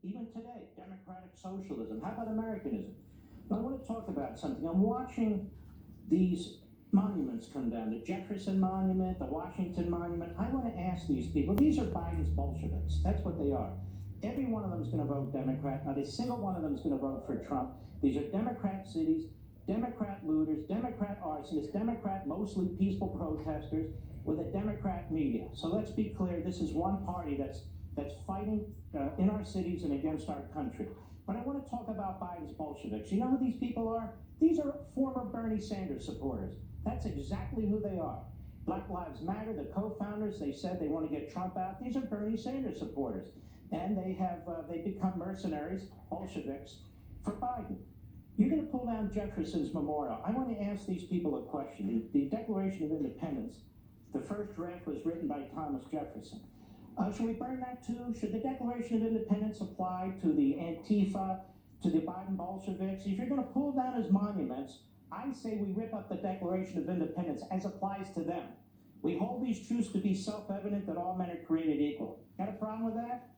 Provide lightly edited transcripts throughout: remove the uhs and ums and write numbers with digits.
even today, democratic socialism. How about Americanism? But I want to talk about something. I'm watching these monuments come down, the Jefferson Monument, the Washington Monument. I want to ask these people, these are Biden's Bolsheviks. That's what they are. Every one of them is going to vote Democrat. Not a single one of them is going to vote for Trump. These are Democrat cities, Democrat looters, Democrat arsonists, Democrat mostly peaceful protesters with a Democrat media. So let's be clear, this is one party that's fighting in our cities and against our country. But I want to talk about Biden's Bolsheviks. You know who these people are? These are former Bernie Sanders supporters. That's exactly who they are. Black Lives Matter, the co-founders, they said they want to get Trump out. These are Bernie Sanders supporters. And they become mercenaries, Bolsheviks, for Biden. You're going to pull down Jefferson's memorial. I want to ask these people a question. The Declaration of Independence, the first draft was written by Thomas Jefferson. Should we burn that too? Should the Declaration of Independence apply to the Antifa, to the Biden Bolsheviks? If you're going to pull down his monuments, I say we rip up the Declaration of Independence as applies to them. We hold these truths to be self-evident that all men are created equal. Got a problem with that?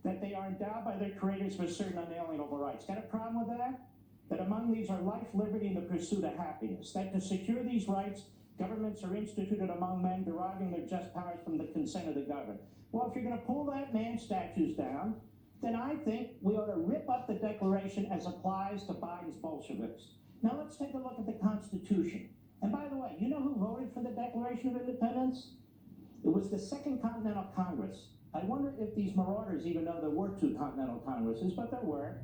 That they are endowed by their creators with certain unalienable rights. Got a problem with that? That among these are life, liberty, and the pursuit of happiness. That to secure these rights, governments are instituted among men, deriving their just powers from the consent of the governed. Well, if you're going to pull that man's statues down, then I think we ought to rip up the Declaration as applies to Biden's Bolsheviks. Now let's take a look at the Constitution. And by the way, you know who voted for the Declaration of Independence? It was the Second Continental Congress. I wonder if these marauders even know there were two Continental Congresses, but there were.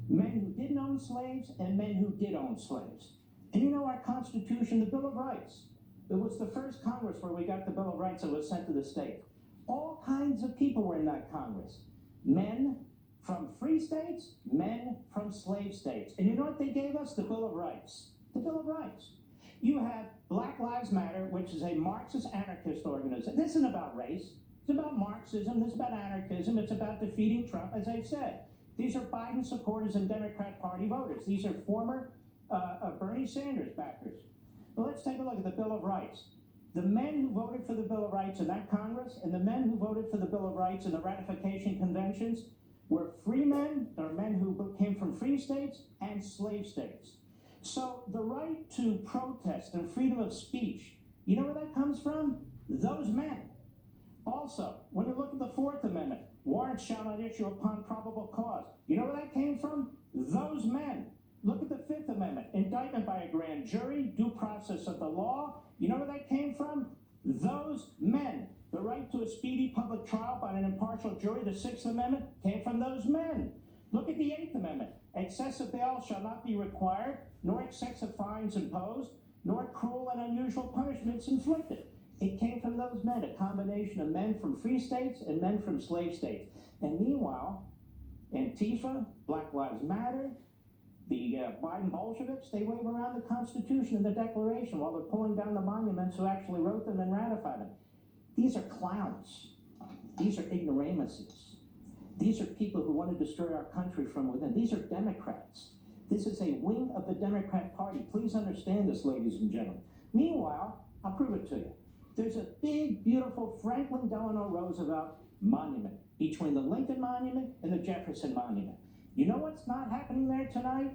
Men who didn't own slaves and men who did own slaves. And you know our Constitution, the Bill of Rights. It was the first Congress where we got the Bill of Rights that was sent to the state. All kinds of people were in that Congress. Men from free states, men from slave states. And you know what they gave us? The Bill of Rights. The Bill of Rights. You have Black Lives Matter, which is a Marxist anarchist organization. This isn't about race. It's about Marxism. It's about anarchism. It's about defeating Trump, as I said. These are Biden supporters and Democrat Party voters. These are former Bernie Sanders backers. Well, let's take a look at the Bill of Rights. The men who voted for the Bill of Rights in that Congress and the men who voted for the Bill of Rights in the ratification conventions were free men, or men who came from free states and slave states. So the right to protest and freedom of speech, you know where that comes from? Those men. Also, when you look at the Fourth Amendment, warrants shall not issue upon probable cause. You know where that came from? Those men. Look at the Fifth Amendment, indictment by a grand jury, due process of the law. You know where that came from? Those men. The right to a speedy public trial by an impartial jury, the Sixth Amendment, came from those men. Look at the Eighth Amendment. Excessive bail shall not be required, nor excessive fines imposed, nor cruel and unusual punishments inflicted. It came from those men, a combination of men from free states and men from slave states. And meanwhile, Antifa, Black Lives Matter, the Biden Bolsheviks, they wave around the Constitution and the Declaration while they're pulling down the monuments who actually wrote them and ratified them. These are clowns. These are ignoramuses. These are people who want to destroy our country from within. These are Democrats. This is a wing of the Democrat Party. Please understand this, ladies and gentlemen. Meanwhile, I'll prove it to you. There's a big, beautiful Franklin Delano Roosevelt monument between the Lincoln Monument and the Jefferson Monument. You know what's not happening there tonight?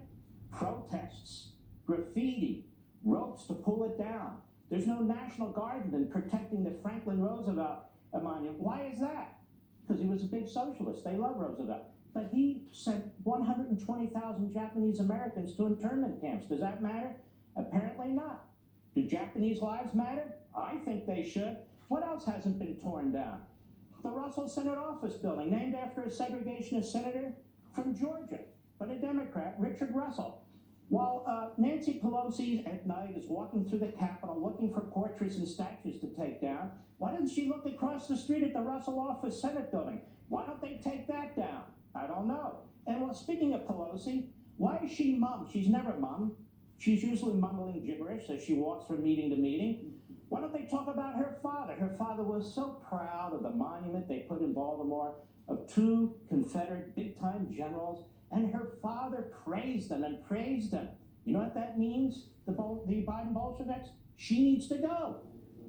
Protests, graffiti, ropes to pull it down. There's no National Guard in protecting the Franklin Roosevelt monument. Why is that? Because he was a big socialist. They love Roosevelt. But he sent 120,000 Japanese Americans to internment camps. Does that matter? Apparently not. Do Japanese lives matter? I think they should. What else hasn't been torn down? The Russell Senate Office Building, named after a segregationist senator from Georgia, but a Democrat, Richard Russell. While Nancy Pelosi at night is walking through the Capitol looking for portraits and statues to take down, why doesn't she look across the street at the Russell Office Senate Building? Why don't they take that down? I don't know. And well, speaking of Pelosi, why is she mum? She's never mum. She's usually mumbling gibberish as she walks from meeting to meeting. Why don't they talk about her father? Her father was so proud of the monument they put in Baltimore of two Confederate big-time generals, and her father praised them and praised them. You know what that means, the Biden Bolsheviks? She needs to go.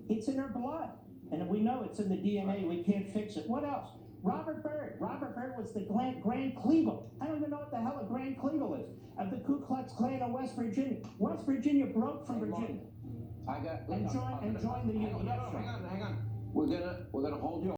It's in her blood. And we know it's in the DNA. We can't fix it. What else? Robert Byrd. Robert Byrd was the Grand Kleagle. I don't even know what the hell a Grand Kleagle is. Of the Ku Klux Klan of West Virginia. West Virginia broke from Virginia. I got. And joined the UEF. Hang on. We're gonna hold you.